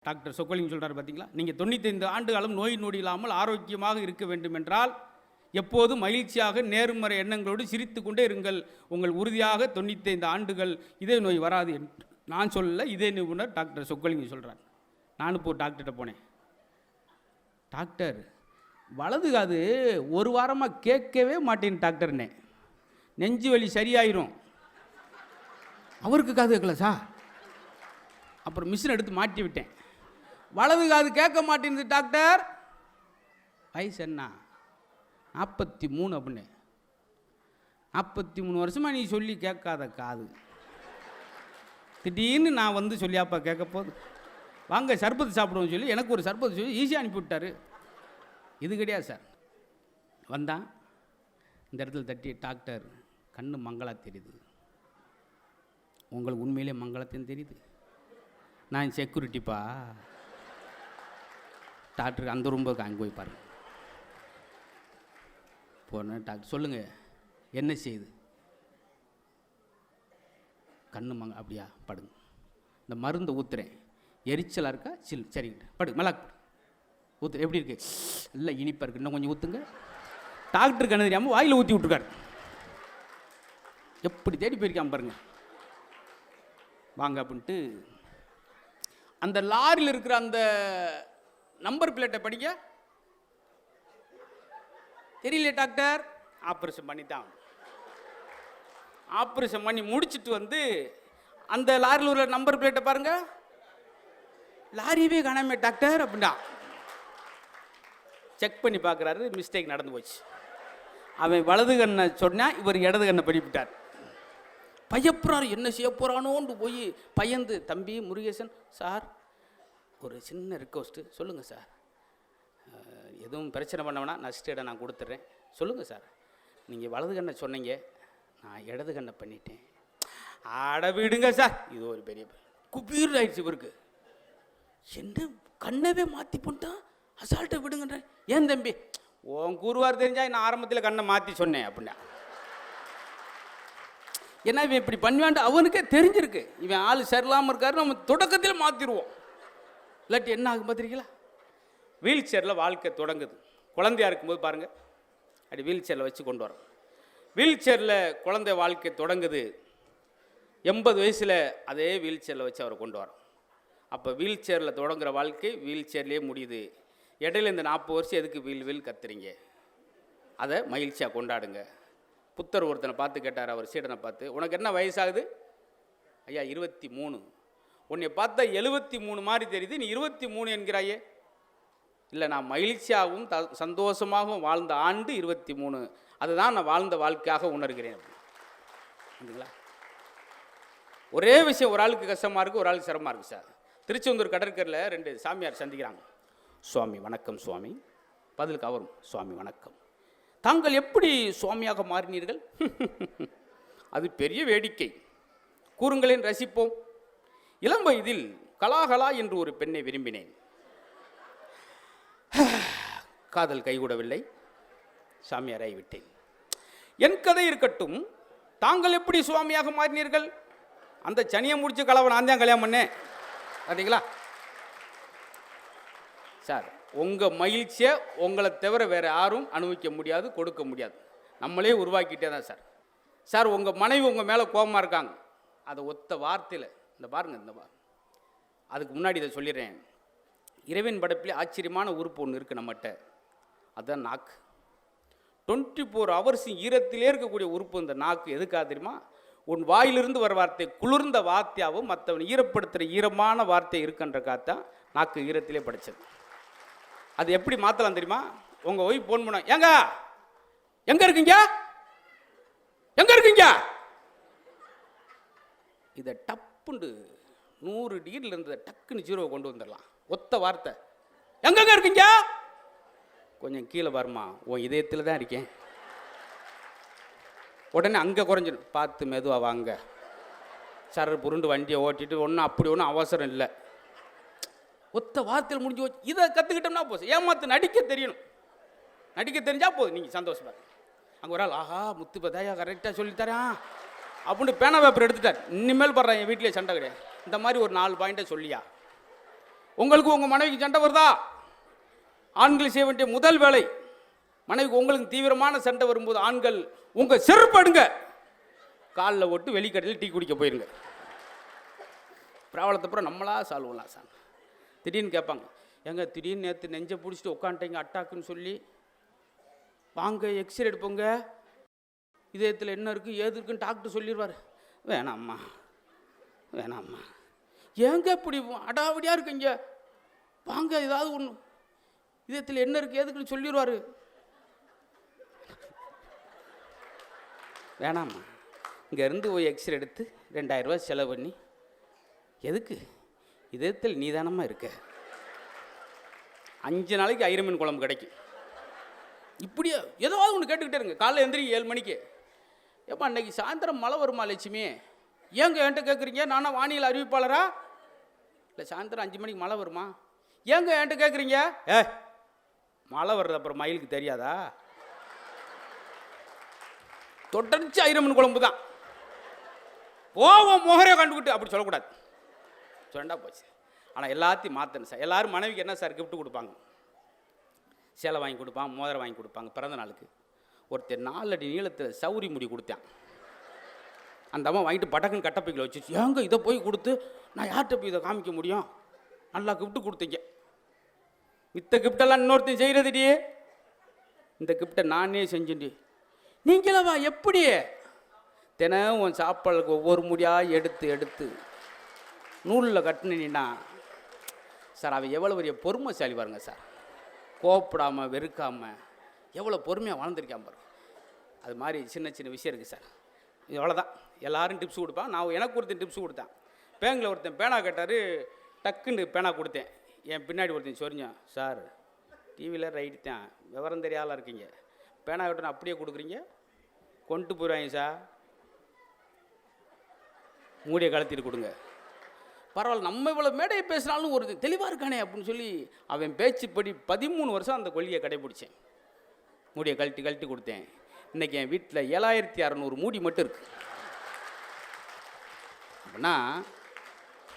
Doctor Chockalingam சொல்கிறார் பார்த்தீங்களா, நீங்கள் 95 ஆண்டு காலம் நோய் நொடி இல்லாமல் ஆரோக்கியமாக இருக்க வேண்டும் என்றால் எப்போதும் மகிழ்ச்சியாக நேர்மறை எண்ணங்களோடு சிரித்து கொண்டே இருங்கள். உங்கள் உறுதியாக 95 ஆண்டுகள் இதய நோய் வராது என்று நான் சொல்லலை, இதே நிபுணர் டாக்டர் சொக்கலிங்கம் சொல்கிறார். நானும் இப்போ டாக்டர்கிட்ட போனேன். டாக்டர் வலது காது ஒரு வாரமாக கேட்கவே மாட்டேன் டாக்டர்னே, நெஞ்சு வலி சரியாயிரும். அவருக்கு காது கேட்கல சார். அப்புறம் மிஷின் எடுத்து மாட்டி விட்டேன். வலது காது கேட்க மாட்டேங்குது டாக்டர். வயசு என்ன? 43 அப்படின்னு. 43 வருஷமாக நீ சொல்லி கேட்காத காது திடீர்னு நான் வந்து சொல்லியாப்பா கேட்க போகுது. வாங்க சர்பத்து சாப்பிடுவோம் சொல்லி எனக்கு ஒரு சர்பத்து சொல்லி ஈஸியாக அனுப்பிவிட்டார். இது கிடையாது சார். வந்தான் இந்த இடத்துல தட்டி, டாக்டர் கண்ணு மங்களா தெரியுது. உங்களுக்கு உண்மையிலே மங்களத்தையும் தெரியுது. நான் செக்யூரிட்டிப்பா. டாக்டருக்கு அந்த ரூம்புக்கு அங்கே போய் பாருங்க. போனேன். டாக்டர் சொல்லுங்கள் என்ன செய்யுது? கண்ணு அப்படியா, படுங்க. இந்த மருந்தை ஊற்றுறேன். எரிச்சலாக இருக்கா? சரிங்க படு, மலாக்கு ஊற்று. எப்படி இருக்கு? இல்லை இனிப்பாக இருக்கு, இன்னும் கொஞ்சம் ஊற்றுங்க. டாக்டருக்கு என்ன தெரியாமல் வாயில் ஊற்றி விட்டுருக்காரு. எப்படி தேடி போயிருக்காம பாருங்க. வாங்க அப்படின்ட்டு அந்த லாரியில் இருக்கிற அந்த நம்பர் பிளேட்டை படிக்க தெரியல டாக்டர். ஆப்ரேஷன் பண்ணி தான். ஆப்ரேஷன் பண்ணி முடிச்சுட்டு வந்து அந்த லாரியில் உள்ள நம்பர் பிளேட்டை பாருங்க, லாரியவே காணாமே டாக்டர் அப்படின்னா. செக் பண்ணி பார்க்குறாரு, மிஸ்டேக் நடந்து போச்சு. அவன் வலது கண்ணை சொன்னால் இவர் இடது கண்ணை படிப்பிட்டார். பயப்புறாரு, என்ன செய்ய போகிறானோன்னு போய் பயந்து, தம்பி முருகேசன் சார் ஒரு சின்ன ரிக்வஸ்ட்டு சொல்லுங்கள் சார், எதுவும் பிரச்சனை பண்ணவனா நஷ்ட இடம் நான் கொடுத்துட்றேன், சொல்லுங்கள் சார். நீங்கள் வலது கண்ணை சொன்னீங்க, நான் இடது கண்ணை பண்ணிட்டேன். ஆட விடுங்க சார். இது ஒரு பெரிய குபீர் ஆயிடுச்சு இவருக்கு. என்ன கண்ணவே மாற்றி போட்டான், அசால்ட்டை விடுங்கன்ற. ஏன் தம்பி உன் கூறுவார் தெரிஞ்சா நான் ஆரம்பத்தில் கண்ணை மாற்றி சொன்னேன் அப்படின்னா. ஏன்னா இவன் இப்படி பண்ணுவான்ட்டு அவனுக்கே தெரிஞ்சிருக்கு. இவன் ஆள் சரியில்லாமல் இருக்காரு, நம்ம தொடக்கத்தில் மாற்றிடுவோம். இல்லாட்டி என்ன ஆகும் பார்த்துருக்கீங்களா? வீல் சேரில் வாழ்க்கை தொடங்குது. குழந்தையா இருக்கும்போது பாருங்கள், அப்படி வீல் சேரில் வச்சு கொண்டு வரோம். வீல் சேரில் குழந்தை வாழ்க்கை தொடங்குது. 80 வயசில் அதே வீல் சேரில் வச்சு அவரை கொண்டு வரோம். அப்போ வீல் சேரில் தொடங்குகிற வாழ்க்கை வீல் சேர்லேயே முடியுது. இடையில இந்த 40 வருஷம் எதுக்கு வீல் கத்துறீங்க? அதை மகிழ்ச்சியாக கொண்டாடுங்க. புத்தர் ஒருத்தனை பார்த்து கேட்டார், அவர் சீடனை பார்த்து, உனக்கு என்ன வயசாகுது? ஐயா 23. உன்னை பார்த்தா 73 மாதிரி தெரியுது, நீ 23 என்கிறாயே. இல்லை, நான் மகிழ்ச்சியாகவும் சந்தோஷமாகவும் வாழ்ந்த ஆண்டு 23, அதுதான் நான் வாழ்ந்த வாழ்க்கையாக உணர்கிறேன் அப்படிங்களா. ஒரே விஷயம், ஒரு ஆளுக்கு கஷ்டமாக இருக்குது, ஒரு ஆளுக்கு சிரமமாக இருக்குது சார். திருச்செந்தூர் கடற்கரையில் 2 சாமியார் சந்திக்கிறாங்க. சுவாமி வணக்கம் சுவாமி. பதிலுக்கு அவரும் சுவாமி வணக்கம். தாங்கள் எப்படி சுவாமியாக மாறினீர்கள்? அது பெரிய வேடிக்கை, கூறுங்களேன் ரசிப்போம். இளம் வயதில் கலாகலா என்று ஒரு பெண்ணை விரும்பினேன். காதல் கைகூடவில்லை, சாமியாராய் விட்டேன். என் கதை இருக்கட்டும், தாங்கள் எப்படி சுவாமியாக மாறினீர்கள்? அந்த சனியை முடிச்ச கலவை நான் தான் கல்யாணம் பண்ணேன். பார்த்தீங்களா சார், உங்கள் மகிழ்ச்சியை உங்களை தவிர வேறு யாரும் அனுபவிக்க முடியாது, கொடுக்க முடியாது. நம்மளே உருவாக்கிட்டே தான் சார். சார் உங்கள் மனைவி உங்கள் மேலே கோபமாக இருக்காங்க, அதை ஒத்த வார்த்தையில் இந்த பாருங்கள், இந்த அதுக்கு முன்னாடி இதை சொல்லிடுறேன். இறைவன் படைப்பிலே ஆச்சரியமான உறுப்பு ஒன்று இருக்குது நம்மகிட்ட, அதுதான் நாக்கு. 24 ஹவர்ஸ் ஈரத்திலே இருக்கக்கூடிய உறுப்பு இந்த நாக்கு. எதுக்காக தெரியுமா? உன் வாயிலிருந்து வர வார்த்தை குளிர்ந்த வார்த்தையாகவும் மற்றவன் ஈரப்படுத்துகிற ஈரமான வார்த்தை இருக்குன்றக்காகத்தான் நாக்கு ஈரத்திலே படைச்சது. அது எப்படி மாற்றலாம் தெரியுமா? உங்கள் ஒய்ஃப் ஃபோன் பண்ண, ஏங்க எங்கே இருக்கீங்க, எங்கே இருக்கீங்க, இதை டப்புண்டு 100 டிகிரியில் இருந்ததை டக்குன்னு 0 கொண்டு வந்துடலாம். ஒத்த வார்த்தை, எங்கெங்க இருக்கீங்க, கொஞ்சம் கீழே வருமா, உன் இதயத்தில் தான் இருக்கேன். உடனே அங்கே குறைஞ்சிடும், பார்த்து மெதுவாக வாங்க. சர புருண்டு வண்டியை ஓட்டிட்டு ஒன்றும் அப்படி ஒன்றும் அவசரம் இல்லை. ஒத்த வார்த்தையில் முடிஞ்சு போச்சு. இதை கற்றுக்கிட்டோம்னா போதும். ஏமாத்து நடிக்க தெரியணும். நடிக்க தெரிஞ்சால் போதும், நீங்கள் சந்தோஷமா. அங்கே ஒரு ஆள், ஆஹா முத்து பதாயா கரெக்டாக சொல்லித்தரேன் அப்படின்னு பேனா பேப்பர் எடுத்துட்டார். இனிமேல் படுறேன், என் வீட்டிலே சண்டை கிடையாது. இந்த மாதிரி ஒரு 4 பாயிண்ட்டை சொல்லியா உங்களுக்கு உங்கள் மனைவிக்கு சண்டை வருதா? ஆண்கள் செய்ய வேண்டிய முதல் வேலை, மனைவிக்கு உங்களுக்கு தீவிரமான சண்டை வரும்போது ஆண்கள் உங்கள் செருப்படுங்க, காலில் ஓட்டு வெளிக்கடையில் டீ குடிக்க போயிருங்க. ப்ராப்ளத்தப்புறம் நம்மளா சால்வ் பண்ணலாம் சார். திடீர்னு கேட்பாங்க, எங்க திடீர்னு நேற்று நெஞ்சை பிடிச்சிட்டு உட்காந்துட்டீங்க அட்டாக்குன்னு சொல்லி, வாங்க எக்ஸ்ரே எடுப்போங்க, இதயத்தில் என்ன இருக்குது ஏது இருக்குன்னு டாக்டர் சொல்லிடுவார். வேணாம்மா வேணாம்மா, ஏங்க இப்படி அடாவடியாக இருக்குங்க, வாங்க ஏதாவது ஒன்று இதயத்தில் என்ன இருக்குது ஏதுக்குன்னு சொல்லிடுவார். வேணாம்மா, இங்கேருந்து போய் எக்ஸ்ரே எடுத்து 2000 ரூபா செலவு பண்ணி எதுக்கு, இதயத்தில் நீதானமாக இருக்க, 5 நாளைக்கு ஐர மீன் குழம்பு கிடைக்கும். இப்படியே ஏதாவது ஒன்று கேட்டுக்கிட்டே இருங்க. காலைல எந்திரிங்க 7 மணிக்கு, ஏப்பா அன்னைக்கு சாயந்தரம் மழை வருமா லட்சுமி, ஏங்க என்கிட்ட கேட்குறீங்க, நானா வானிலை அறிவிப்பாளரா? இல்லை சாயந்தரம் 5 மணிக்கு மழை வருமா, ஏங்க என்கிட்ட கேட்குறீங்க? மழை வர்றது அப்புறம் மயிலுக்கு தெரியாதா? தொடர்ச்சி ஐரமன் குழம்பு தான், போவோம் முகரையை கண்டுக்கிட்டு அப்படி சொல்லக்கூடாது, சொன்னா போச்சு. ஆனால் எல்லாத்தையும் மாற்றணும் சார். எல்லோரும் மனைவிக்கு என்ன சார் கிஃப்ட் கொடுப்பாங்க? சேலை வாங்கி கொடுப்பாங்க, மோதிரம் வாங்கி கொடுப்பாங்க. பிறந்த நாளுக்கு ஒருத்தர் 4 அடி நீளத்தில் சௌரி முடி கொடுத்தேன். அந்த அம்மா வாங்கிட்டு பட்டக்குன்னு கட்டப்பைக்கில் வச்சுச்சு. ஏங்க இதை போய் கொடுத்து நான் யார்கிட்ட போய் இதை காமிக்க முடியும்? நல்லா கிஃப்ட்டு கொடுத்தீங்க. மித்த கிஃப்டெல்லாம் இன்னொருத்தையும் செய்கிறதுடி, இந்த கிஃப்டை நானே செஞ்சுடி. நீங்களவா எப்படி? தினம் உன் சாப்பாடுக்கு ஒவ்வொரு முடியாக எடுத்து எடுத்து நூலில் கட்டினா சார், அவன் எவ்வளோ பெரிய பொறுமைசாலி பாருங்க சார். கோப்படாமல் வெறுக்காமல் எவ்வளோ பொறுமையாக வாழ்ந்துருக்கான் பாருங்க. அது மாதிரி சின்ன சின்ன விஷயம் இருக்குது சார். இவ்வளோதான். எல்லோரும் டிப்ஸ் கொடுப்பான். நான் எனக்கு ஒருத்தன் டிப்ஸ் கொடுத்தேன். பேங்கில் ஒருத்தன் பேனா கேட்டார், டக்குன்னு பேனா கொடுத்தேன். என் பின்னாடி ஒருத்தன் சொரிஞ்சான், சார் டிவியில் ரைட்டு தான், விவரம் தெரியாத இருக்கீங்க, பேனா கேட்டோன்னு அப்படியே கொடுக்குறீங்க, கொண்டு போயிடுவாங்க சார், மூடியை கலத்திட்டு கொடுங்க. பரவாயில்ல, நம்ம இவ்வளோ மேடையை பேசினாலும் ஒரு தெளிவாக இருக்கானே அப்படின்னு சொல்லி அவன் பேச்சுப்படி 13 வருஷம் அந்த கொள்கையை கடைபிடிச்சேன். மூடியை கழட்டி கழட்டி கொடுத்தேன். இன்றைக்கி என் வீட்டில் 7600 மூடி மட்டும் இருக்குது. அப்படின்னா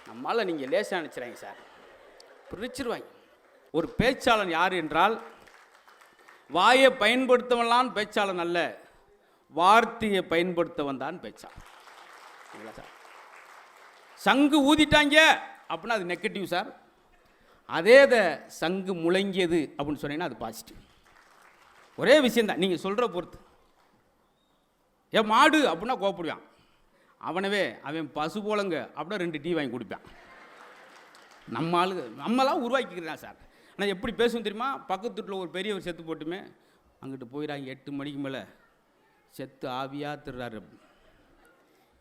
நம்மளால் நீங்கள் லேசாக நினச்சிடாங்க சார், பிரிச்சிருவாங்க. ஒரு பேச்சாளன் யார் என்றால், வாயை பயன்படுத்தவன்லாம் பேச்சாளன் அல்ல, வார்த்தையை பயன்படுத்தவன் தான் பேச்சாளன். சார் சங்கு ஊதிட்டாங்க அப்படின்னா அது நெகட்டிவ் சார். அதே சங்கு முழங்கியது அப்படின்னு சொன்னீங்கன்னா அது பாசிட்டிவ். ஒரே விஷயந்தான், நீங்கள் சொல்கிற பொறுத்து. ஏன் மாடு அப்படின்னா கோப்பிடுவான், அவனவே அவன் பசு போலங்க அப்படின்னா 2 டீ வாங்கி கொடுப்பான். நம்மளாம் உருவாக்கிக்கிறேன் சார். ஆனால் எப்படி பேசுவோம் தெரியுமா? பக்கத்து வீட்டில் ஒரு பெரியவர் செத்து போட்டுமே, அங்கிட்டு போயிடாங்க 8 மணிக்கு மேலே செத்து ஆவியாக திருறாரு.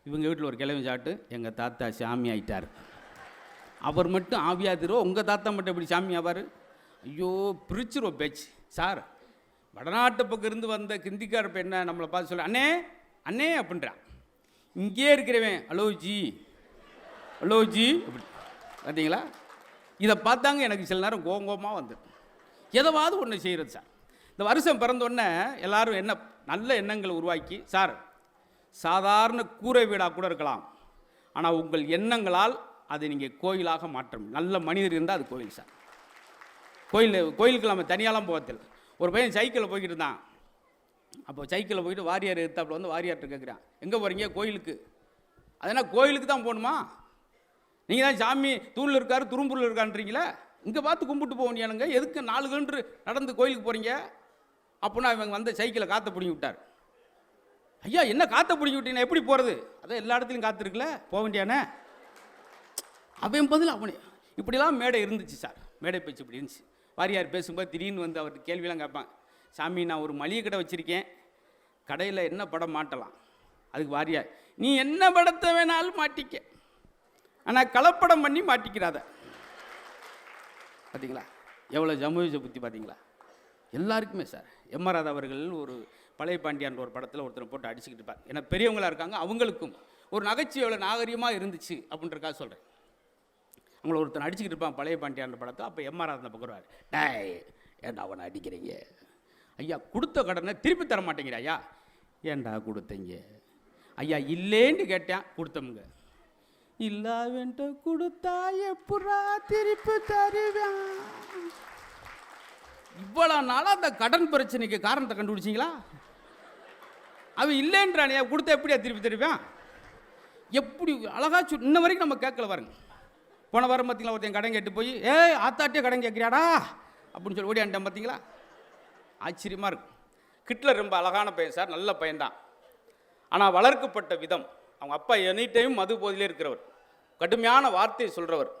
இவங்க வீட்டில் ஒரு கிழமை சாப்பிட்டு, எங்கள் தாத்தா சாமி ஆகிட்டார், அவர் மட்டும் ஆவியாக திருவோம், உங்கள் தாத்தா மட்டும் எப்படி சாமி ஆவார்? ஐயோ பிரிச்சிருவோம் பேச்சு சார். வடநாட்டு பக்கம் இருந்து வந்த கிந்திக்கார பெண்ணை நம்மளை பார்த்து சொல்ல அண்ணே அண்ணே அப்படின்றான். இங்கே இருக்கிறவன் ஹலோ ஜி ஹலோ ஜி அப்படி பார்த்தீங்களா? இதை பார்த்தாங்க எனக்கு சில நேரம் கோங்கோமாக வந்து எதாவது ஒன்று செய்கிறது சார். இந்த வருஷம் பிறந்தோடனே எல்லோரும் என்ன நல்ல எண்ணங்களை உருவாக்கி, சார் சாதாரண கூரை வீடாக கூட இருக்கலாம், ஆனால் உங்கள் எண்ணங்களால் அதை நீங்கள் கோயிலாக மாற்றம். நல்ல மனிதர் இருந்தால் அது கோயில் சார். கோயிலுக்கு நம்ம தனியாலாம் போகத்தில்லை. ஒரு பையன் சைக்கிளில் போய்கிட்டு இருந்தான். அப்போ சைக்கிளில் போய்ட்டு வாரியார் எடுத்தாப்புல வந்து வாரியார்கிட்ட கேட்குறான், எங்கே போகிறீங்க? கோயிலுக்கு. அதனால் கோயிலுக்கு தான் போகணுமா? நீங்கள் தான் சாமி தூளில் இருக்கார் துரும்பூரில் இருக்கான்றீங்களே, இங்கே பார்த்து கும்பிட்டு போக வேண்டியானுங்க, எதுக்கு 4 கிலோமீட்டர் நடந்து கோயிலுக்கு போகிறீங்க? அப்படின்னா இவங்க வந்து சைக்கிளை காற்றை பிடிங்கி விட்டார். ஐயா என்ன காற்றை பிடிங்கி விட்டீங்கன்னா எப்படி போகிறது? அதான் எல்லா இடத்துலையும் காற்று இருக்குல்ல, போக வேண்டியானே. அவன் பதில் அவனே. இப்படிலாம் மேடை இருந்துச்சு சார். மேடை பேச்சு இப்படி இருந்துச்சு. வாரியார் பேசும்போது திடீர்னு வந்து அவர்கிட்ட கேள்வியெல்லாம் கேட்பாங்க. சாமி நான் ஒரு மளிகை கடை வச்சுருக்கேன், கடையில் என்ன படம் மாட்டலாம்? அதுக்கு வாரியார், நீ என்ன படத்தை வேணாலும் மாட்டிக்க, ஆனால் கலப்படம் பண்ணி மாட்டிக்கிறாத. பார்த்தீங்களா எவ்வளோ ஜமுஜ புத்தி பார்த்தீங்களா? எல்லாருக்குமே சார். எம்.ஆர். ராதா அவர்கள் ஒரு பழைய பாண்டியான்ற ஒரு படத்தில் ஒருத்தரை போட்டு அடிச்சுக்கிட்டு இருப்பார். ஏன்னா பெரியவங்களாக இருக்காங்க, அவங்களுக்கும் ஒரு நகைச்சுவை எவ்வளோ நாகரிகமாக இருந்துச்சு அப்படின்றக்காக சொல்கிறேன். அவங்கள ஒருத்தனை அடிச்சுக்கிட்டு இருப்பான் பழைய பாண்டியான்ற படத்தில். அப்போ எம்.ஆர். ராதா பக்கம் வருவார், டேய் ஏன்டா அவனை அடிக்கிறீங்க? ஐயா கொடுத்த கடனை திருப்பி தர மாட்டேங்கிற. ஐயா ஏன்டா கொடுத்தீங்க? ஐயா இல்லேன்னு கேட்டேன் கொடுத்தோமுங்க. இல்லாவென்ட்டு கொடுத்தா எப்படா திருப்பி தருவேன். இவ்வளோ நாளாக அந்த கடன் பிரச்சனைக்கு காரணத்தை கண்டுபிடிச்சிங்களா? அவன் இல்லைன்றானே, கொடுத்தா எப்படியா திருப்பி தருவேன்? எப்படி அழகா இன்ன வரைக்கும் நம்ம கேட்கல பாருங்க. போன வாரம் பார்த்தீங்களா, ஒருத்தன் கடன் கேட்டு போய் ஆத்தாட்டியே கடன் கேட்குறியாடா அப்படின்னு சொல்லி ஓடியான்ட்டேன். பார்த்தீங்களா, ஆச்சரியமாக இருக்கும். ஹிட்லர் ரொம்ப அழகான பையன் சார், நல்ல பையன்தான். ஆனால் வளர்க்கப்பட்ட விதம், அவங்க அப்பா எனி டைம் மது போதிலே இருக்கிறவர், கடுமையான வார்த்தையை சொல்கிறவர்.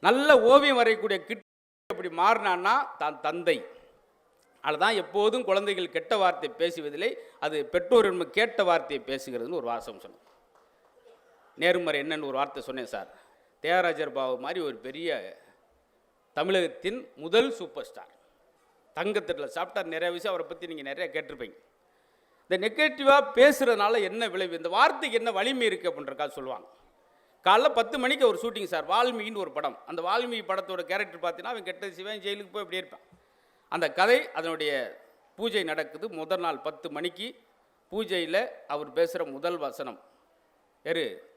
நல்ல ஓவியம் வரையக்கூடிய ஹிட்லர் எப்படி மாறினான்னா தான் தந்தை. அதுதான் எப்போதும் குழந்தைகள் கெட்ட வார்த்தை பேசுவதில்லை, அது பெற்றோர் கேட்ட வார்த்தையை பேசுகிறதுன்னு ஒரு வாசம் சொன்னேன். நேர்மறை என்னன்னு ஒரு வார்த்தை சொன்னேன் சார். தியாகராஜர் பாபு மாதிரி ஒரு பெரிய தமிழகத்தின் முதல் சூப்பர் ஸ்டார், தங்கத்தட்டில் சாப்பிட்டார். நிறைய விஷயம் அவரை பற்றி நீங்கள் நிறைய கேட்டிருப்பீங்க. இந்த நெகட்டிவாக பேசுகிறதுனால என்ன விளைவு, இந்த வார்த்தைக்கு என்ன வலிமை இருக்குது அப்படின்றக்காக சொல்லுவாங்க. காலைல 10 மணிக்கு ஒரு ஷூட்டிங் சார், வால்மீகின்னு ஒரு படம். அந்த வால்மீகி படத்தோட கேரக்டர் பார்த்தீங்கன்னா அவன் கெட்ட சிவன் ஜெயிலுக்கு போய் இப்படி இருப்பான். அந்த கதை, அதனுடைய பூஜை நடக்குது. முதல் நாள் 10 மணிக்கு பூஜையில் அவர் பேசுகிற முதல் வசனம்,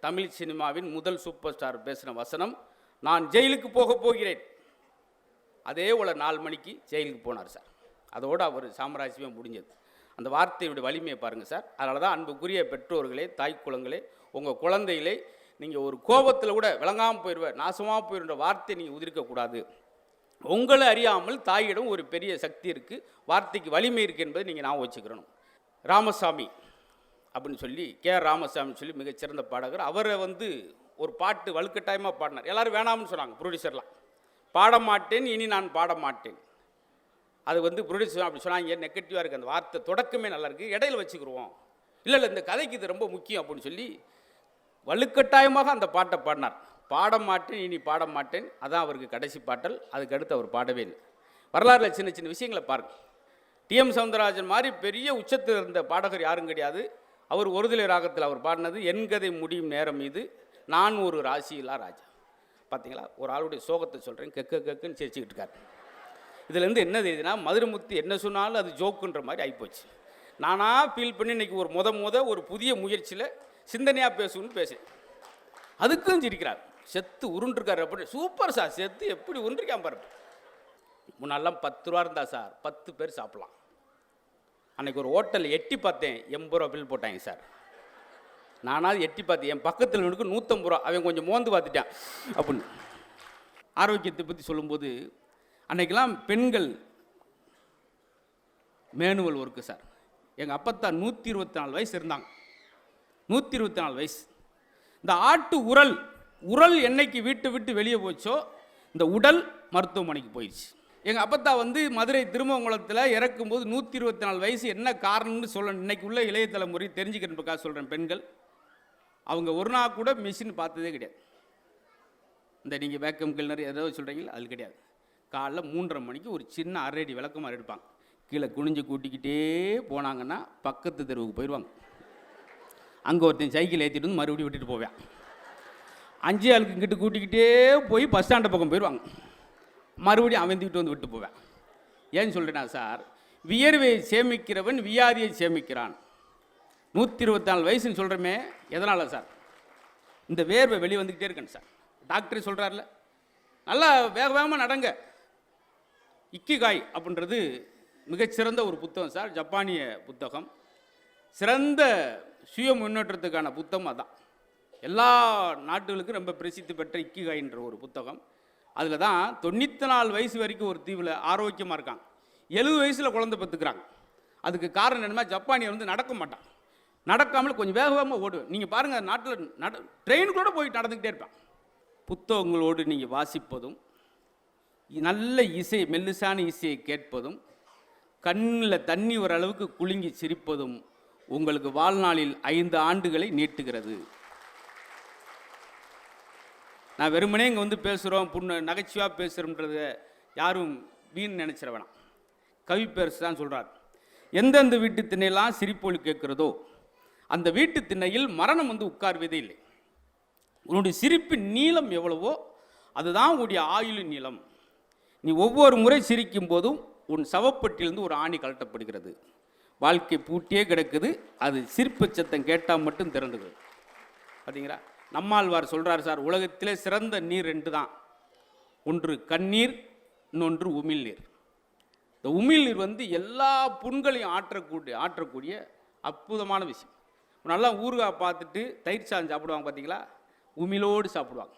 தமிழ் சினிமாவின் முதல் சூப்பர் ஸ்டார் பேசுகிற வசனம், நான் ஜெயிலுக்கு போக போகிறேன். அதே போல் 4 மணிக்கு ஜெயிலுக்கு போனார் சார். அதோடு அவர் சாம்ராஜ்யமே முடிஞ்சது. அந்த வார்த்தையுடைய வலிமையை பாருங்கள் சார். அதனால தான் அன்புக்குரிய பெற்றோர்களே, தாய் குலங்களே, உங்கள் குழந்தைகளே, நீங்கள் ஒரு கோபத்தில் கூட விளங்காமல் போயிடுவேன், நாசமாக போயிடுற வார்த்தையை நீங்கள் உதிர்க்கக்கூடாது. உங்களை அறியாமல் தாயிடம் ஒரு பெரிய சக்தி இருக்குது, வார்த்தைக்கு வலிமை இருக்குது என்பதை நீங்கள் ஞாபகம் வச்சுக்கிறணும். ராமசாமி அப்படின்னு சொல்லி, கே.ஆர். ராமசாமி சொல்லி மிகச்சிறந்த பாடகர். அவரை ஒரு பாட்டு வலுக்கட்டாயமாக பாடினார். எல்லோரும் வேணாம்னு சொன்னாங்க ப்ரொடியூசர்லாம். பாட மாட்டேன், இனி நான் பாட மாட்டேன். அது ப்ரொடியூசர் அப்படி சொன்னாங்க, நெகட்டிவாக இருக்குது, அந்த வார்த்தை தொடக்கமே நல்லா இருக்குது, இடையில வச்சுக்கிடுவோம், இல்லை இந்த கதைக்கு இது ரொம்ப முக்கியம் அப்படின்னு சொல்லி வலுக்கட்டாயமாக அந்த பாட்டை பாடினார். பாட மாட்டேன், இனி பாட மாட்டேன், அதான் அவருக்கு கடைசி பாட்டல். அதுக்கு அடுத்து அவர் பாடவே இல்லை. வரலாறுல சின்ன சின்ன விஷயங்களை பாருங்கள். டி.எம். சௌந்தரராஜன் மாதிரி பெரிய உச்சத்தில் இருந்த பாடகர் யாரும் கிடையாது. அவர் ஒருதலை ராகத்தில் அவர் பாடினது, என் கதை முடியும் நேரம் இது, நான் ஒரு ராசியில்லா ராஜா. பார்த்தீங்களா, ஒரு ஆளுடைய சோகத்தை சொல்கிறேன், கெக்குன்னு சிரிச்சுக்கிட்டு இருக்காரு. இதுலேருந்து என்ன தெரியுதுன்னா, மதுரமுத்து என்ன சொன்னாலும் அது ஜோக்குன்ற மாதிரி ஆகிப்போச்சு. நானாக ஃபீல் பண்ணி இன்றைக்கி ஒரு ஒரு புதிய முயற்சியில் சிந்தனையாக பேசணும்னு பேசுகிறேன். அதுக்கும் சிரிக்கிறார், செத்து உருண்டுருக்காரு. அப்படி சூப்பர் சார், செத்து எப்படி உருண்டிருக்கான் பாரு. முன்னாலாம் 10 ரூபா இருந்தா சார் 10 பேர் சாப்பிட்லாம். அன்றைக்கி ஒரு ஹோட்டலில் எட்டி பார்த்தேன், 80 ரூபா பில் போட்டாங்க சார். நானாவது எட்டி பார்த்தேன், என் பக்கத்தில் எனக்கு 150 ரூபா. அவன் கொஞ்சம் மோந்து பார்த்துட்டான் அப்படின்னு. ஆரோக்கியத்தை பற்றி சொல்லும்போது, அன்றைக்கெல்லாம் பெண்கள் மேனுவல் ஒர்க்கு சார். எங்கள் அப்பத்தான் 124 வயசு இருந்தாங்க, 124 வயசு. இந்த ஆட்டு உரல் என்னைக்கு வீட்டை விட்டு வெளியே போச்சோ, இந்த உடல் மருத்துவமனைக்கு போயிடுச்சு. எங்கள் அப்பத்தா மதுரை திருமங்கலத்தில் இறக்கும்போது 124 வயசு. என்ன காரணம்னு சொல்லணும், இன்றைக்கி உள்ள இளைய தலைமுறை தெரிஞ்சுக்கிறதுக்காக சொல்கிறேன். பெண்கள் அவங்க ஒரு நாள் கூட மிஷின் பார்த்ததே கிடையாது. இந்த நீங்கள் வேக்கம் கிளர் ஏதோ சொல்கிறீங்களா, அது கிடையாது. காலைல 3:30 மணிக்கு ஒரு சின்ன 1/2 அடி விளக்கமாக எடுப்பாங்க. கீழே குனிஞ்சு கூட்டிக்கிட்டே போனாங்கன்னா பக்கத்து தெருவுக்கு போயிடுவாங்க. அங்கே ஒருத்தன் சைக்கிள் ஏற்றிட்டு வந்து மறுபடியும் விட்டுட்டு போவேன். 5 ஆளுக்கு இங்கிட்டு கூட்டிக்கிட்டே போய் பஸ் ஸ்டாண்டு பக்கம் போயிடுவாங்க. மறுபடியும் அவந்திக்கிட்டு விட்டு போவேன். ஏன்னு சொல்கிறேன்னா சார், வியர்வையை சேமிக்கிறவன் வியாதியை சேமிக்கிறான். 124 வயசுன்னு சொல்கிறோமே, எதனால் சார்? இந்த வேர்வை வெளியே வந்துக்கிட்டே இருக்கேன் சார். டாக்டரே சொல்கிறார்ல, நல்லா வேகமாக நடங்க. இக்கிகாய் அப்படின்றது மிகச்சிறந்த ஒரு புத்தகம் சார், ஜப்பானிய புத்தகம். சிறந்த சுய முன்னேற்றத்துக்கான புத்தகம் அதான். எல்லா நாட்டுகளுக்கும் ரொம்ப பிரசித்தி பெற்ற இக்கிகாய்ன்ற ஒரு புத்தகம். அதில் தான் 94 வயசு வரைக்கும் ஒரு தீவில் ஆரோக்கியமாக இருக்காங்க. 70 வயசில் குழந்தை பெற்றுக்கிறாங்க. அதுக்கு காரணம் என்னன்னா, ஜப்பானியை நடக்க மாட்டான், நடக்காமல் கொஞ்சம் வேகமாக ஓடுவேன். நீங்கள் பாருங்கள், நாட்டில் ட்ரெயினுக்கூட போய் நடந்துக்கிட்டே இருப்பேன். புத்தகங்களோடு நீங்கள் வாசிப்பதும், நல்ல இசை, மெல்லிசான இசையை கேட்பதும், கண்ணில் தண்ணி வர அளவுக்கு குலுங்கி சிரிப்பதும் உங்களுக்கு வாழ்நாளில் 5 ஆண்டுகளை நீட்டுகிறது. நான் வெறுமனே இங்கே பேசுகிறோம், நகைச்சுவாக பேசுகிறோன்றத யாரும் வீண் நினச்சிட வேணாம். கவி பேரசு தான் சொல்கிறார், எந்தெந்த வீட்டு திண்ணையெல்லாம் சிரிப்பொலி கேட்கிறதோ அந்த வீட்டு திண்ணையில் மரணம் உட்கார்வதே இல்லை. உன்னுடைய சிரிப்பின் நீளம் எவ்வளவோ அதுதான் உன்னுடைய ஆயுளின் நீளம். நீ ஒவ்வொரு முறை சிரிக்கும் போதும் உன் சவப்பட்டியிலிருந்து ஒரு ஆணி கழட்டப்படுகிறது. வாழ்க்கை பூட்டியே கிடக்குது, அது சிரிப்பு சத்தம் கேட்டால் மட்டும் திறந்துகிறது. பார்த்தீங்களா? நம்மாழ்வார் சொல்கிறார் சார், உலகத்திலே சிறந்த நீர் 2 தான். ஒன்று கண்ணீர், இன்னொன்று உமிழ்நீர். இந்த உமிழ்நீர் வந்து எல்லா புண்களையும் ஆற்றக்கூடிய அற்புதமான விஷயம். நல்லா ஊறுகாய் பார்த்துட்டு தயிர் சாதம் சாப்பிடுவாங்க பார்த்தீங்களா, உமிழோடு சாப்பிடுவாங்க.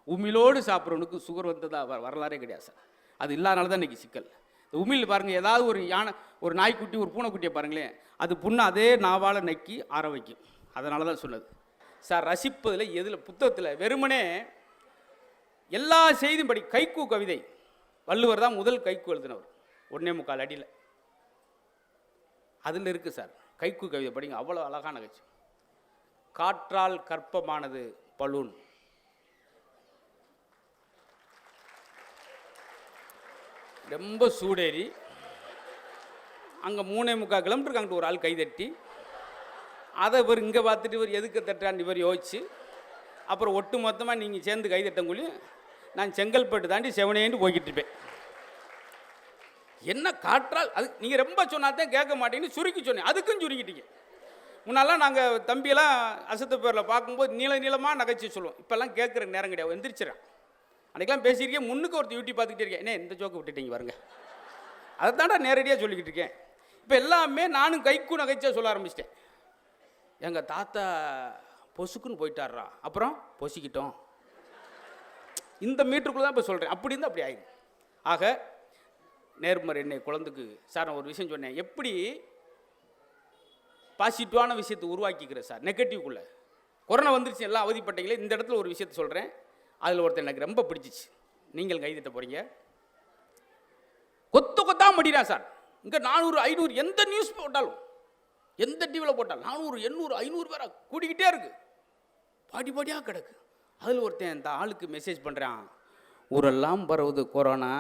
உமிழோடு சாப்பிட்றவனுக்கு சுகர் வந்ததா வரலாறே கிடையாது சார். அது இல்லாதனால தான் இன்றைக்கி சிக்கல். இந்த உமிழ் பாருங்கள், ஏதாவது ஒரு யானை, ஒரு நாய்க்குட்டி, ஒரு பூனைக்குட்டியை பாருங்களேன், அது புண்ணை அதே நாவால் நக்கி ஆற வைக்கும். அதனால தான் சொன்னது சார். ரசிப்பதில் எதில் புத்தகத்தில் வெறுமனே எல்லா செய்தியும் படி. கைக்கூ கவிதை வள்ளுவர் தான் முதல் கைக்கூ எழுதினவர், 1.25 அடியில். அதில் இருக்குது சார் கைக்கூ கவிதை படிங்க, அவ்வளோ அழகான கட்சி. காற்றால் கற்பமானது பலூன், ரொம்ப சூடேறி அங்கே 3.25 கிலோமீட்டருக்கு அங்கிட்டு ஒரு ஆள் கைதட்டி, அதை இவர் இங்கே பார்த்துட்டு இவர் எதுக்கு தட்டுறான்னு இவர் யோசிச்சு, அப்புறம் ஒட்டு மொத்தமாக நீங்கள் சேர்ந்து கைதட்டங்கூலி நான் செங்கல்பட்டு தாண்டி செவனேன்னு போய்கிட்டு இருப்பேன். என்ன காற்றால், அது நீங்கள் ரொம்ப சொன்னாதான் கேட்க மாட்டேங்கன்னு சுருக்கி சொன்னேன், அதுக்கும் சுருக்கிட்டீங்க. முன்னாலாம் நாங்கள் தம்பியெல்லாம் அசத்து பேரில் பார்க்கும்போது நீளமாக நகைச்சி சொல்லுவோம். இப்போல்லாம் கேட்குற நேரம் கிடையாது, எந்திரிச்சிடறேன். அன்றைக்கெலாம் பேசியிருக்கேன், முன்னுக்கு ஒருத்தர் யூடியூப் பார்த்துக்கிட்டே இருக்கேன், என்ன இந்த ஜோக்கை விட்டுட்டீங்க பாருங்க, அதை தாண்டா நேரடியாக சொல்லிக்கிட்டு இருக்கேன். இப்போ எல்லாமே நானும் கைக்கும் நகைச்சியாக சொல்ல ஆரம்பிச்சிட்டேன். எங்கள் தாத்தா பொசுக்குன்னு போயிட்டாரா, அப்புறம் பொசிக்கிட்டோம், இந்த மீட்டருக்குள்ளே தான் இப்போ சொல்கிறேன். அப்படி இருந்தால் அப்படி ஆகிடும். ஆக நேர்மறை என்னை குழந்தைக்கு சார் நான் ஒரு விஷயம் சொன்னேன், எப்படி பாசிட்டிவான விஷயத்தை உருவாக்கிக்கிறேன் சார் நெகட்டிவ்க்குள்ளே. கொரோனா வந்துருச்சு, எல்லாம் அவதிப்பட்டீங்களே. இந்த இடத்துல ஒரு விஷயத்தை சொல்கிறேன், அதில் ஒருத்தர் எனக்கு ரொம்ப பிடிச்சிச்சு, நீங்கள் கைதிட்ட போகிறீங்க. கொத்தா மடிறான் சார். இங்கே 400 500 எந்த நியூஸ் போட்டாலும், எந்த டிவியில் போட்டாலும் 400 800 500 பேரா கூட்டிக்கிட்டே இருக்கு, பாடியாக கிடக்கு. அதில் ஒருத்தன் இந்த ஆளுக்கு மெசேஜ் பண்ணுறான், ஊரெல்லாம் பரவுது கொரோனா,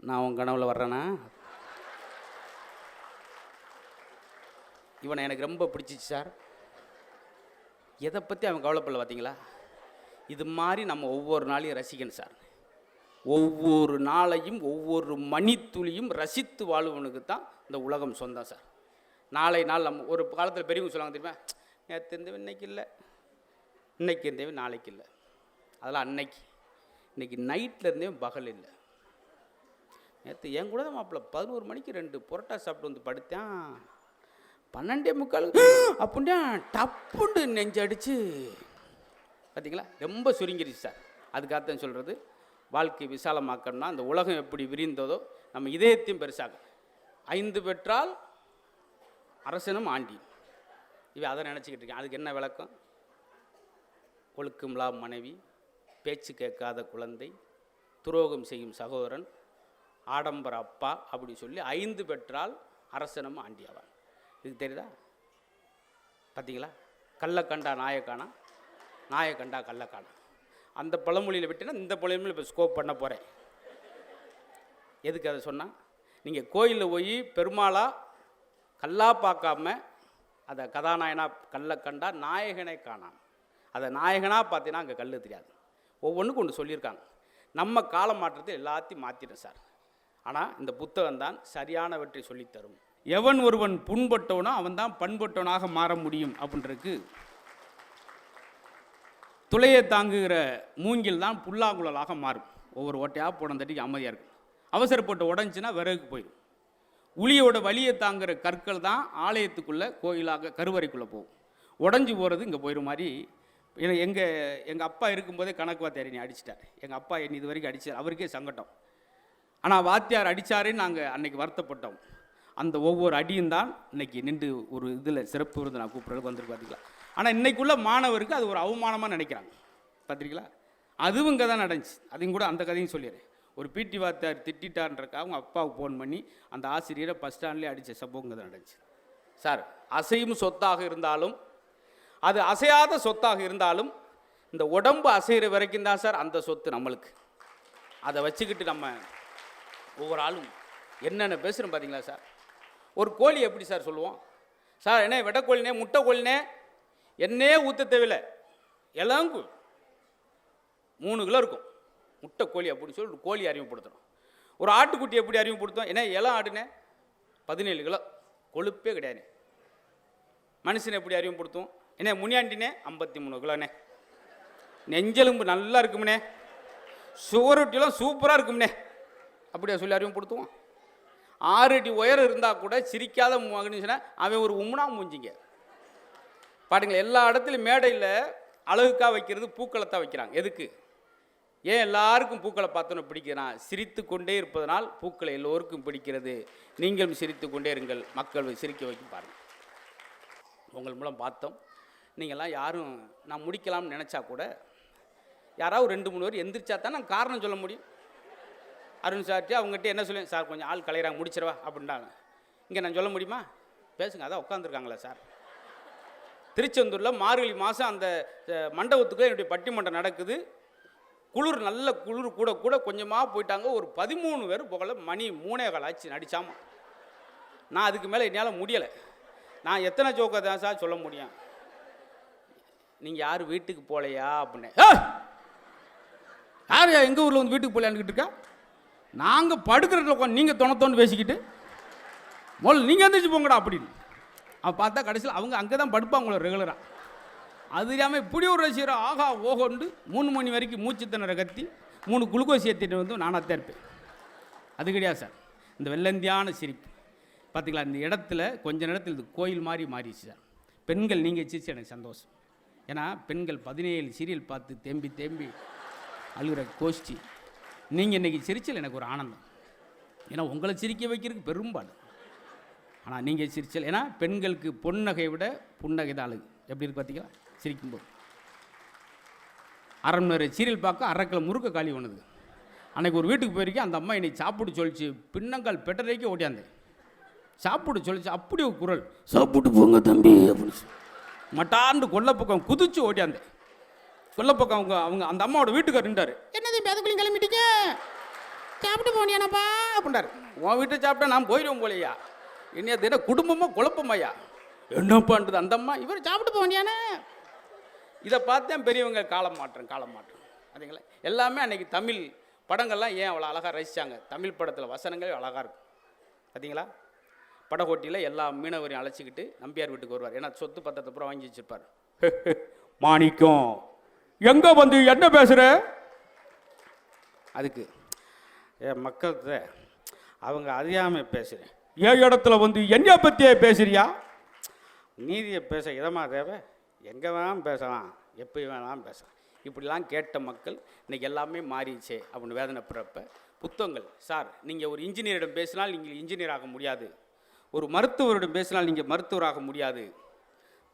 நான் உன் கனவுல வர்றேனா. இவனை எனக்கு ரொம்ப பிடிச்சிச்சு சார். எதை பற்றி அவன் கவலைப்படல பார்த்தீங்களா. இது மாதிரி நம்ம ஒவ்வொரு நாளையும் ரசிக்கணும் சார். ஒவ்வொரு நாளையும் ஒவ்வொரு மணித்துளியும் ரசித்து வாழ்வனுக்கு தான் இந்த உலகம் சொந்தம் சார். நாளை நாள் நம்ம ஒரு காலத்தில் பெரியவங்க சொல்லுவாங்க தெரியுமா, நேற்று இருந்தவன் இன்னைக்கு இல்லை, இன்னைக்கு இருந்தவன் நாளைக்கு இல்லை. அதெல்லாம் அன்னைக்கு. இன்னைக்கு நைட்டில் இருந்தவன் பகல் இல்லை. நேற்று என் கூட தான் மாப்பிள்ள 11 மணிக்கு 2 புரோட்டா சாப்பிட்டு வந்து படுத்தேன், 12:45 அப்படின்னா டப்புண்டு நெஞ்சடிச்சு பார்த்தீங்களா, ரொம்ப சுருங்கிடுச்சு சார். அதுக்காகத்தான் சொல்கிறது, வாழ்க்கை விசாலமாக்கணும்னா அந்த உலகம் எப்படி விரிந்ததோ நம்ம இதயத்தையும் பெருசாக. 5 பெற்றால் அரசனும் ஆண்டி, இவன் அதை நினச்சிக்கிட்டு இருக்கேன். அதுக்கு என்ன விளக்கம்? ஒழுக்கம்லா மனைவி, பேச்சு கேட்காத குழந்தை, துரோகம் செய்யும் சகோதரன், ஆடம்பர அப்பா, அப்படி சொல்லி 5 பெற்றால் அரசனும் ஆண்டியாவான். இதுக்கு தெரியுதா? பார்த்தீங்களா? கல்லை கண்டா நாயக்கானா, நாயை கண்டா கள்ளக்கானா. அந்த பழமொழியில் விட்டுனா இந்த பழமொழியில் இப்போ ஸ்கோப் பண்ண போகிறேன். எதுக்கு அதை சொன்னால், நீங்கள் கோயிலில் போய் பெருமாளா கல்லாக பார்க்காம அதை கதாநாயகனா கல்லை கண்டா நாயகனை காணாம். அதை நாயகனாக பார்த்தீங்கன்னா அங்கே கல் தெரியாது. ஒவ்வொன்றுக்கும் ஒன்று சொல்லியிருக்காங்க. நம்ம கால மாற்றத்தை எல்லாத்தையும் மாற்றிட்டோம் சார். ஆனால் இந்த புத்தகம் தான் சரியானவற்றை சொல்லித்தரும். எவன் ஒருவன் புண்பட்டவனோ அவன் தான் பண்பட்டவனாக மாற முடியும் அப்படின்றதுக்கு, துளையை தாங்குகிற மூங்கில் தான் புல்லாங்குழலாக மாறும். ஒவ்வொரு ஓட்டையாக போனந்தட்டிக்கு அமைதியாக இருக்கும். அவசரப்பட்டு உடஞ்சின்னா விறகுக்கு போயிடும். உளியோட வலியை தாங்குகிற கற்கள் தான் ஆலயத்துக்குள்ளே கோயிலாக கருவறைக்குள்ளே போகும். உடஞ்சி போகிறது இங்கே போயிடும் மாதிரி. எங்கள் அப்பா இருக்கும்போதே கணக்கு வாத்தியார் என்னை அடிச்சிட்டார். எங்கள் அப்பா என்னை இது வரைக்கும் அடித்தார், அவருக்கே சங்கடம். ஆனால் வாத்தியார் அடித்தாருன்னு நாங்கள் அன்றைக்கி வருத்தப்பட்டோம். அந்த ஒவ்வொரு அடியும் தான் இன்றைக்கி நின்று ஒரு இதில் சிறப்பு விருந்து நான் கூப்பிட்றது வந்துருக்கு பார்த்தீங்களா. ஆனால் இன்றைக்குள்ள மாணவருக்கு அது ஒரு அவமானமாக நினைக்கிறாங்க பார்த்துருக்கீங்களா. அதுவும் இங்கே தான் நடந்துச்சு. அதையும் கூட அந்த கதையும் சொல்லிடுறேன். ஒரு பிடி வாத்தியார் திட்டான்றக்கா அவங்க அப்பாவுக்கு ஃபோன் பண்ணி அந்த ஆசிரியரை பஸ் ஸ்டாண்ட்லேயே அடித்த சம்பவம் இங்கே தான் நடந்துச்சு சார். அசையும் சொத்தாக இருந்தாலும், அது அசையாத சொத்தாக இருந்தாலும், இந்த உடம்பு அசைகிற வரைக்கும் தான் சார் அந்த சொத்து நம்மளுக்கு. அதை வச்சுக்கிட்டு நம்ம ஒவ்வொரு ஆளும் என்னென்ன பேசுகிறோம் பார்த்தீங்களா சார். ஒரு கோழி எப்படி சார் சொல்லுவோம், சார் என்ன வெட்டைக்கோழினே முட்டை கோழினே என்னே ஊற்ற தேவையில்லை, இளங்கு 3 கிலோ இருக்கும் முட்டை கோழி அப்படின்னு சொல்லி ஒரு கோழி அறிமுகப்படுத்துகிறோம். ஒரு ஆட்டுக்குட்டி எப்படி அறிமுகப்படுத்தும், ஏன்னா இளம் ஆடுனே 17 கிலோ கொழுப்பே கிடையாது. மனுஷனை எப்படி அறிமுகப்படுத்துவோம், என்ன முனியாண்டினே 53 கிலோண்ணே நெஞ்செலும்பு நல்லா இருக்கும்னே, சுவரொட்டிலாம் சூப்பராக இருக்கும்னே, அப்படியா சொல்லி அறிமுகப்படுத்துவோம். 6 அடி உயரம் இருந்தால் கூட சிரிக்காத மகனுச்சுன்னா அவன் ஒரு உம்னா மூஞ்சிங்க. பாருங்களேன், எல்லா இடத்துலையும் மேடையில் அழகுக்காக வைக்கிறது பூக்களத்தான் வைக்கிறாங்க. எதுக்கு? ஏன் எல்லாருக்கும் பூக்களை பார்த்தோன்னு பிடிக்கிறான்? சிரித்து கொண்டே இருப்பதனால் பூக்களை எல்லோருக்கும் பிடிக்கிறது. நீங்களும் சிரித்து கொண்டே இருங்கள், மக்கள் சிரிக்க வைக்கும். பாருங்கள், உங்கள் மூலம் பார்த்தோம். நீங்கள்லாம் யாரும் நான் முடிக்கலாம்னு நினச்சா கூட யாராவது 2-3 பேர் எந்திரிச்சா தான் நான் காரணம் சொல்ல முடியும். அருண் சார்ட்டு அவங்ககிட்ட என்ன சொல்லுவேன், சார் கொஞ்சம் ஆள் கலையிறாங்க முடிச்சிடவா அப்படின்ட்டாங்க. இங்கே நான் சொல்ல முடியுமா? பேசுங்க, அதான் உட்காந்துருக்காங்களா சார். திருச்செந்தூரில் மார்கழி மாதம் அந்த மண்டபத்துக்கு என்னுடைய பட்டிமன்றம் நடக்குது. குளிர், நல்ல குளிர் கூட கூட கொஞ்சமாக போயிட்டாங்க. ஒரு 13 பேர் போகல. மணி 3:15 ஆச்சு நடிச்சாமா. நான் அதுக்கு மேலே என்னால் முடியலை. நான் எத்தனை ஜோக்கை தான் சார் சொல்ல முடியும்? நீங்கள் யாரும் வீட்டுக்கு போகலையா அப்படின்னு. யார் எங்கள் ஊரில் வந்து வீட்டுக்கு போகலையான்னு இருக்கா? நாங்கள் படுக்கிறதுல உட்காந்து நீங்கள் தொணத்தோன்னு பேசிக்கிட்டு முதல்ல நீங்கள் எந்திரிச்சு போங்கடா அப்படின்னு. அவன் பார்த்தா கடைசியில் அவங்க அங்கே தான் படுப்பாங்களோ ரெகுலராக. அது இல்லாமல் இப்படி ஒரு ரசிகர் ஆகா ஓகோண்டு 3 மணி வரைக்கும் மூச்சு திணற கத்தி 3 குளுக்கோஸ் ஏற்றிட்டு வந்து நானாக இருப்பேன். அது கிடையாது சார். இந்த வெள்ளந்தியான சிரிப்பு பார்த்தீங்களா? இந்த இடத்துல கொஞ்ச நேரத்தில் இது கோயில் மாதிரி மாறிடுச்சு சார். பெண்கள் நீங்கள் சிரிச்சு எனக்கு சந்தோஷம். ஏன்னா பெண்கள் 17 சீரியல் பார்த்து தேம்பி தேம்பி அழுகிற கோஷ்டி. நீங்கள் இன்றைக்கி சிரிச்சல் எனக்கு ஒரு ஆனந்தம். ஏன்னா உங்களை சிரிக்க வைக்கிறதுக்கு பெரும்பாடு. ஆனால் நீங்கள் சிரிச்சல், ஏன்னா பெண்களுக்கு பொன்னகை விட புன்னகை தான் அழகு. எப்படி இருக்கு பார்த்தீங்களா சிரிக்கும்போது? 1/2 மணி நேரம் சீரியல் பார்க்க அரைக்கில் முறுக்க காலி ஒன்றுது. அன்றைக்கி ஒரு வீட்டுக்கு போயிருக்கேன். அந்த அம்மா என்னை சாப்பிட்டு சொல்லிச்சு. பின்னங்கால் பெட்டரைக்கு ஓட்டியாந்தேன். சாப்பிட்டு சொல்லிச்சு. அப்படி ஒரு குரல், சாப்பிட்டு போங்க தம்பி அப்படின்னு மட்டாண்டு கொல்லப்பக்கம் குதிச்சு ஓட்டியாந்தேன். கொல்லப்பக்கம் அவங்க அந்த அம்மாவோட வீட்டுக்கார் இருந்தார். என்னது பேதக்குள்ளையும் கிளம்பிட்டீங்க, சாப்பிட்டு போனியானப்பா அப்படின்றார். உன் வீட்டை சாப்பிட்டா நான் போயிடுவோம் போலையா? என்ன தின குடும்பமாக குழப்பமாய்யா? என்னப்பான்றது அந்த அம்மா. இவர் சாப்பிட்டு போனியானே. இதை பார்த்தேன் பெரியவங்க காலம் மாற்றம். அதுங்களா எல்லாமே அன்றைக்கி தமிழ் படங்கள்லாம் ஏன் அவ்வளோ அழகாக ரசித்தாங்க? தமிழ் படத்தில் வசனங்களே அழகாக இருக்கும். பார்த்தீங்களா? படகோட்டியில் எல்லா மீனவரையும் அழைச்சிக்கிட்டு நம்பியார் வீட்டுக்கு வருவார். ஏன்னா சொத்து பத்திரத்தை அப்புறம் வாங்கி வச்சுருப்பார். மாணிக்கம் எங்கே வந்து என்ன பேசுகிற? அதுக்கு மக்கள்கிட்ட அவங்க அறியாமல் பேசுகிறேன். ஏன் இடத்துல வந்து என்ன பற்றியே பேசுறியா? நீதியை பேச இதமாக தேவை. எங்கே வேணாலும் பேசலாம், எப்படி வேணாலும் பேசலாம். இப்படிலாம் கேட்ட மக்கள் இன்றைக்கி எல்லாமே மாறிடுச்சே அப்படின்னு வேதனைப்படுறப்ப புத்தகங்கள். சார், நீங்கள் ஒரு இன்ஜினியரிடம் பேசினால் நீங்கள் இன்ஜினியர் ஆக முடியாது. ஒரு மருத்துவரிடம் பேசினால் நீங்கள் மருத்துவராக முடியாது.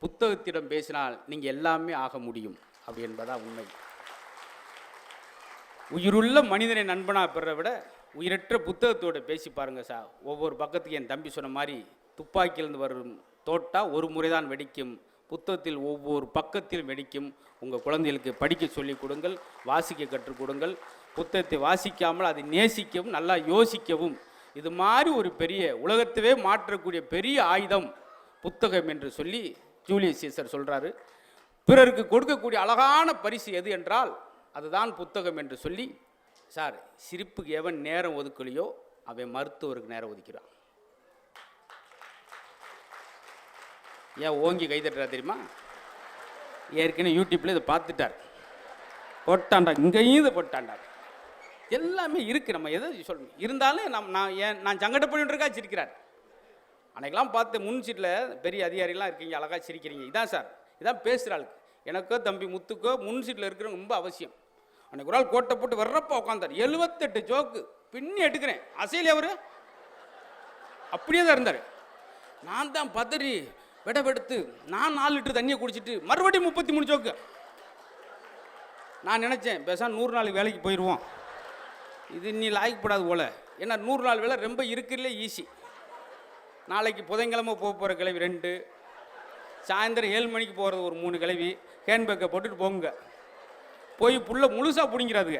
புத்தகத்திடம் பேசினால் நீங்கள் எல்லாமே ஆக முடியும். அப்படி என்பதா உண்மை. உயிருள்ள மனிதனை நண்பனாக பெற விட உயிரற்ற புத்தகத்தோடு பேசி பாருங்கள் சார். ஒவ்வொரு பக்கத்துக்கு என் தம்பி சொன்ன மாதிரி துப்பாக்கியிலிருந்து வரும் தோட்டா ஒரு முறை தான் வெடிக்கும். புத்தகத்தில் ஒவ்வொரு பக்கத்திலும் வெடிக்கும். உங்கள் குழந்தைகளுக்கு படிக்க சொல்லிக் கொடுங்கள், வாசிக்க கற்றுக் கொடுங்கள். புத்தகத்தை வாசிக்காமல் அதை நேசிக்கவும் நல்லா யோசிக்கவும். இது மாதிரி ஒரு பெரிய உலகத்தவே மாற்றக்கூடிய பெரிய ஆயுதம் புத்தகம் என்று சொல்லி ஜூலியஸ் சீசர் சொல்கிறாரு. பிறருக்கு கொடுக்கக்கூடிய அழகான பரிசு எது என்றால் அதுதான் புத்தகம் என்று சொல்லி, சார் சிரிப்புக்கு எவன் நேரம் ஒதுக்கலையோ அவன் மருத்துவருக்கு நேரம் ஒதுக்கிறான். ஏன் ஓங்கி கைதட்டுறா தெரியுமா? ஏற்கனவே யூடியூப்பில் இதை பார்த்துட்டார். போட்டாண்டா, இங்கேயும் இதை போட்டாண்டார். எல்லாமே இருக்குது. நம்ம எதை சொல்லணும் இருந்தாலும் நான் சங்கடப்பட்டு இருக்கா சிரிக்கிறார். அன்றைக்கெல்லாம் பார்த்து முன் சீட்டில் பெரிய அதிகாரிலாம் இருக்கீங்க, அழகாக சிரிக்கிறீங்க. இதான் சார், இதான் பேசுகிற ஆளுக்கு. எனக்கோ தம்பி முத்துக்கோ முன் சீட்டில் இருக்கிறவங்க ரொம்ப அவசியம். அன்றைக்கு ஒரு ஆள் கோட்டை போட்டு வர்றப்போ உட்காந்தார். 78 ஜோக்கு பின்னி எடுக்கிறேன். அசையிலே அவர் அப்படியே தான் இருந்தார். நான் தான் பதறி விடவெடுத்து நான் 4 லிட்டர் தண்ணியை குடிச்சிட்டு மறுபடியும் 33 ஜோக்கு. நான் நினச்சேன் பேச 100 நாள் வேலைக்கு போயிடுவோம், இது நீ லாய்க்கப்படாது போல. ஏன்னா 100 நாள் வேலை ரொம்ப இருக்கிறதுலே ஈஸி. நாளைக்கு புதன்கிழமை போகிற கிளவி 2, சாயந்தரம் 7 மணிக்கு போகிறது ஒரு 3 கிளவி. ஹேண்ட்பேக்கை போட்டுட்டு போங்க. போய் புள்ள முழுசாக பிடிங்கிறாதுங்க.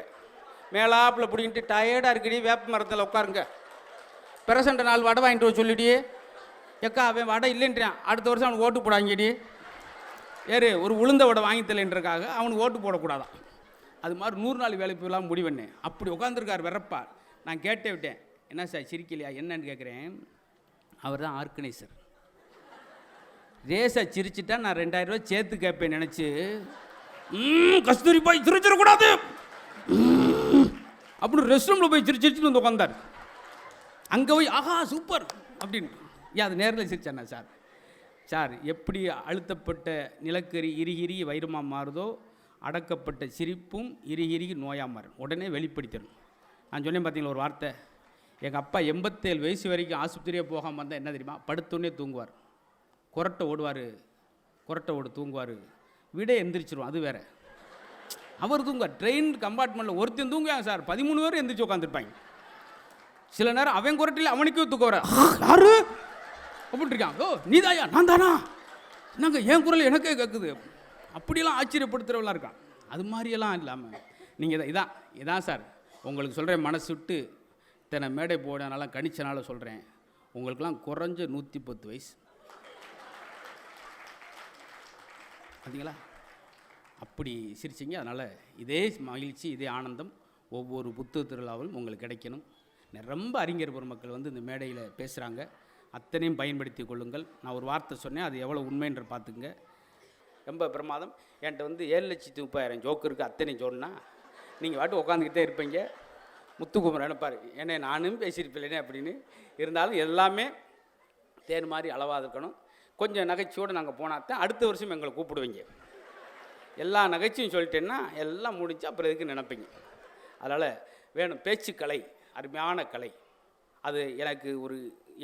மேலாப்பில் பிடிங்கிட்டு டயர்டாக இருக்கடி வேப்ப மரத்தில் உட்காருங்க. பிரசண்ட நாள் வடை வாங்கிட்டு வர சொல்லிடியே. எக்கா அவன் வடை இல்லைன்றான், அடுத்த வருஷம் அவனுக்கு ஓட்டு போடாங்கடி. ஏறு ஒரு உளுந்த வடை வாங்கி தரலைன்றக்காக அவனுக்கு ஓட்டு போடக்கூடாதான். அது மாதிரி 100 நாள் வேலை போயெல்லாம் முடிவண்ணேன். அப்படி உட்காந்துருக்கார் வெறப்பா. நான் கேட்டே விட்டேன், என்ன சார் சிரிக்கலையா என்னன்னு கேட்குறேன். அவர் தான் ஆர்கனைசர். ரேஸை சிரிச்சிட்டா நான் 2000 ரூபா சேர்த்து கேட்பேன் நினச்சி கஸ்தூரி போய் சிரிச்சிடக்கூடாது அப்படின்னு ரெஸ்ட் ரூமில் போய் சிரிச்சிட்டு வந்து உட்காந்தார். அங்கே போய் ஆஹா சூப்பர் அப்படின்னு ஏன் அது நேரில் சிரிச்சாண்ணா சார் எப்படி அழுத்தப்பட்ட நிலக்கரி இறுகிரி வைரமாக மாறுதோ அடக்கப்பட்ட சிரிப்பும் இறுகிரி நோயாக மாறும். உடனே வெளிப்படுத்தணும். நான் சொன்னேன் பார்த்தீங்களா ஒரு வார்த்தை, எங்கள் அப்பா 87 வயசு வரைக்கும் ஆஸ்பத்திரியே போகாமல் வந்தால் என்ன தெரியுமா, படுத்தோடனே தூங்குவார், கொரட்டை ஓடு தூங்குவார், வீடே எந்திரிச்சிருவோம். அது வேறு, அவர் தூங்குவார். ட்ரெயின் கம்பார்ட்மெண்ட்டில் ஒருத்தன் தூங்குவாங்க சார், 13 பேர் எந்திரிச்சு உட்காந்துருப்பாங்க. சில நேரம் அவன் குரட்டில் அவனுக்கே தூக்க வர, யாரு அப்படின்னு இருக்கான், ஓ நீதாயா, நான் தானா, நாங்கள் என் குரல் எனக்கே கேட்குது, அப்படியெல்லாம் ஆச்சரியப்படுத்துகிறவெல்லாம் இருக்கான். அது மாதிரியெல்லாம் இல்லாமல் நீங்கள் இதான் சார் உங்களுக்கு சொல்கிறேன், மனசு விட்டு இத்தனை மேடை போடனால கணிச்சனால சொல்கிறேன், உங்களுக்கெல்லாம் குறைஞ்ச 110 வயசு பார்த்தீங்களா, அப்படி சிரிச்சிங்க. அதனால் இதே மகிழ்ச்சி இதே ஆனந்தம் ஒவ்வொரு புத்தக திருவிழாவிலும் உங்களுக்கு கிடைக்கணும். ரொம்ப அறிஞர் பெருமக்கள் வந்து இந்த மேடையில் பேசுகிறாங்க, அத்தனையும் பயன்படுத்தி கொள்ளுங்கள். நான் ஒரு வார்த்தை சொன்னேன், அது எவ்வளோ உண்மைன்ற பார்த்துக்குங்க. ரொம்ப பிரமாதம். என்கிட்ட வந்து 7,30,000 ஜோக்கு இருக்குது, அத்தனையும் சொன்னால் நீங்கள் வாட்டு உட்காந்துக்கிட்டே இருப்பீங்க. முத்துக்குமரன் நினைப்பார், ஏன்னா நானும் பேசியிருப்பேனே அப்படின்னு. இருந்தாலும் எல்லாமே தேன் மாதிரி அளவாக இருக்கணும். கொஞ்சம் நகைச்சியோடு நாங்கள் போனாத்தான் அடுத்த வருஷம் எங்களை கூப்பிடுவீங்க. எல்லா நகைச்சியும் சொல்லிட்டேன்னா எல்லாம் முடிஞ்சு அப்புறம் எதுக்கு நினைப்பீங்க. அதனால் வேணும் பேச்சுக்கலை, அருமையான கலை. அது எனக்கு ஒரு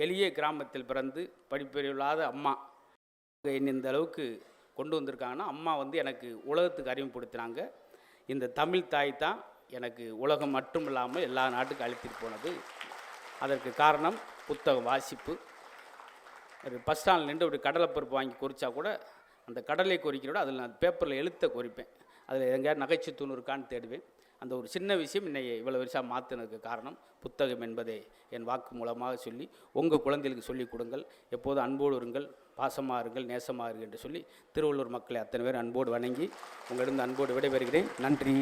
எளிய கிராமத்தில் பிறந்து படிப்பறிவில்லாத அம்மா என்னை இந்த அளவுக்கு கொண்டு வந்திருக்காங்கன்னா, அம்மா வந்து எனக்கு உலகத்துக்கு அறிமுகப்படுத்தினாங்க. இந்த தமிழ் தாய் தான் எனக்கு உலகம் மட்டும் இல்லாமல் எல்லா நாட்டுக்கும் அழைத்திட்டு போனது. அதற்கு காரணம் புத்தக வாசிப்பு. ஒரு பஸ் ஸ்டாண்டில் நின்று அப்படி கடலைப்பருப்பு வாங்கி குறித்தா கூட அந்த கடலை குறிக்கிறோட அதில் நான் பேப்பரில் எழுத்த குறிப்பேன். அதில் எங்கேயாவது நகைச்சுத்தூண் இருக்கான்னு தேடுவேன். அந்த ஒரு சின்ன விஷயம் என்னை இவ்வளோ வருஷம் மாற்றினதுக்கு காரணம் புத்தகம் என்பதை என் வாக்கு மூலமாக சொல்லி உங்கள் குழந்தைகளுக்கு சொல்லிக் கொடுங்கள். எப்போதும் அன்போடு இருங்கள், பாசமாக இருங்கள், நேசமாக இருங்கள் என்று சொல்லி திருவள்ளூர் மக்களை அத்தனை பேர் அன்போடு வணங்கி உங்களிடம் அன்போடு விடைபெறுகிறேன். நன்றி.